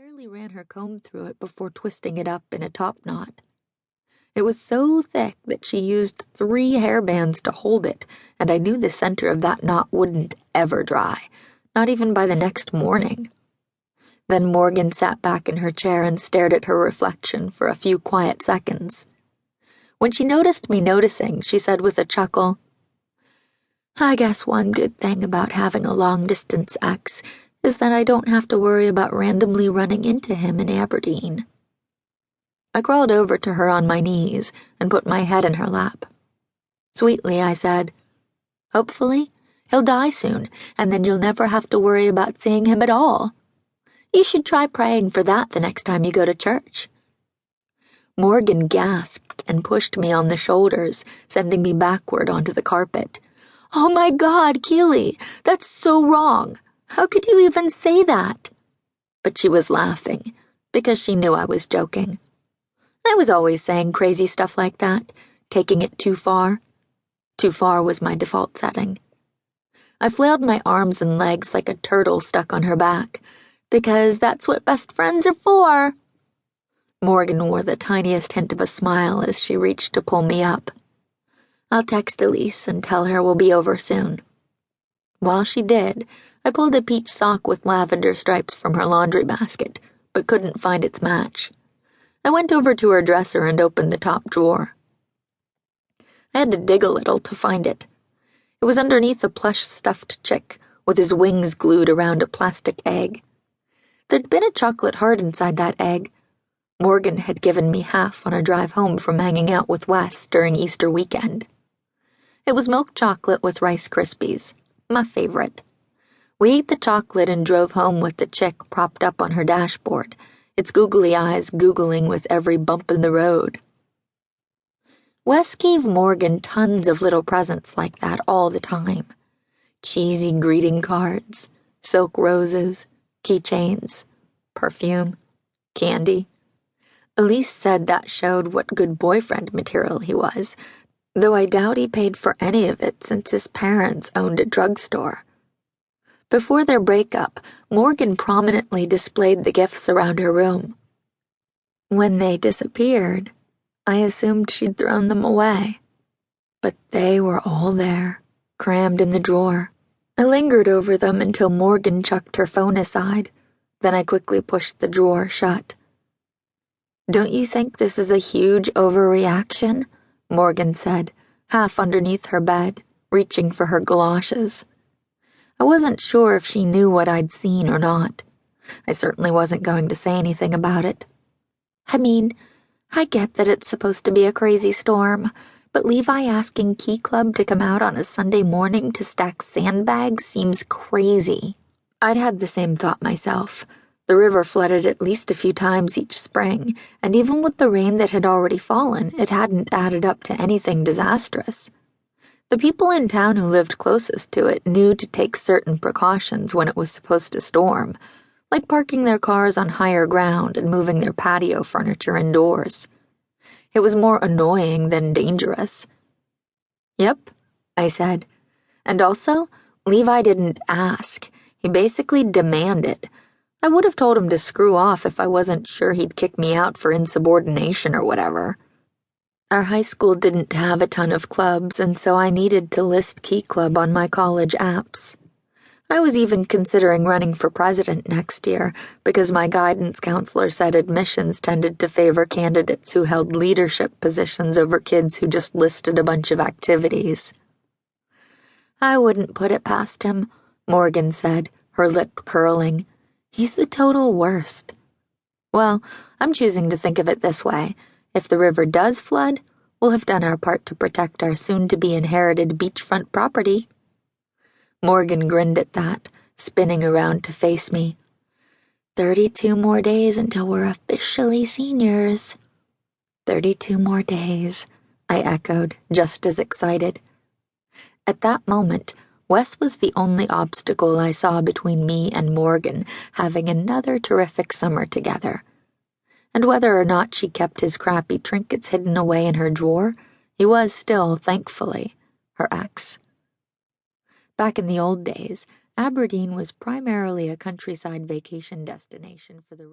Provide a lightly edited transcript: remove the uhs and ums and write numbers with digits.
barely ran her comb through it before twisting it up in a top knot. It was so thick that she used 3 hairbands to hold it, and I knew the center of that knot wouldn't ever dry, not even by the next morning. Then Morgan sat back in her chair and stared at her reflection for a few quiet seconds. When she noticed me noticing, she said with a chuckle, "I guess one good thing about having a long-distance ex is that I don't have to worry about randomly running into him in Aberdeen." I crawled over to her on my knees and put my head in her lap. Sweetly, I said, "Hopefully, he'll die soon, and then you'll never have to worry about seeing him at all. You should try praying for that the next time you go to church." Morgan gasped and pushed me on the shoulders, sending me backward onto the carpet. "Oh my God, Keeley, that's so wrong. How could you even say that?" But she was laughing, because she knew I was joking. I was always saying crazy stuff like that, taking it too far. Too far was my default setting. I flailed my arms and legs like a turtle stuck on her back, because that's what best friends are for. Morgan wore the tiniest hint of a smile as she reached to pull me up. "I'll text Elise and tell her we'll be over soon." While she did, I pulled a peach sock with lavender stripes from her laundry basket, but couldn't find its match. I went over to her dresser and opened the top drawer. I had to dig a little to find it. It was underneath a plush stuffed chick, with his wings glued around a plastic egg. There'd been a chocolate heart inside that egg. Morgan had given me half on a drive home from hanging out with Wes during Easter weekend. It was milk chocolate with Rice Krispies, my favorite. We ate the chocolate and drove home with the chick propped up on her dashboard, its googly eyes googling with every bump in the road. Wes gave Morgan tons of little presents like that all the time. Cheesy greeting cards, silk roses, keychains, perfume, candy. Elise said that showed what good boyfriend material he was, though I doubt he paid for any of it since his parents owned a drugstore. Before their breakup, Morgan prominently displayed the gifts around her room. When they disappeared, I assumed she'd thrown them away. But they were all there, crammed in the drawer. I lingered over them until Morgan chucked her phone aside. Then I quickly pushed the drawer shut. "Don't you think this is a huge overreaction?" Morgan said, half underneath her bed, reaching for her galoshes. I wasn't sure if she knew what I'd seen or not. I certainly wasn't going to say anything about it. "I mean, I get that it's supposed to be a crazy storm, but Levi asking Key Club to come out on a Sunday morning to stack sandbags seems crazy." I'd had the same thought myself. The river flooded at least a few times each spring, and even with the rain that had already fallen, it hadn't added up to anything disastrous. The people in town who lived closest to it knew to take certain precautions when it was supposed to storm, like parking their cars on higher ground and moving their patio furniture indoors. It was more annoying than dangerous. "Yep," I said. "And also, Levi didn't ask. He basically demanded. I would have told him to screw off if I wasn't sure he'd kick me out for insubordination or whatever." Our high school didn't have a ton of clubs, and so I needed to list Key Club on my college apps. I was even considering running for president next year because my guidance counselor said admissions tended to favor candidates who held leadership positions over kids who just listed a bunch of activities. "I wouldn't put it past him," Morgan said, her lip curling. "He's the total worst." Well, I'm choosing to think of it this way. If the river does flood, we'll have done our part to protect our soon-to-be-inherited beachfront property. Morgan grinned at that, spinning around to face me. 32 more days until we're officially seniors." 32 more days, I echoed, just as excited. At that moment, Wes was the only obstacle I saw between me and Morgan having another terrific summer together. And whether or not she kept his crappy trinkets hidden away in her drawer, he was still, thankfully, her ex. Back in the old days, Aberdeen was primarily a countryside vacation destination for the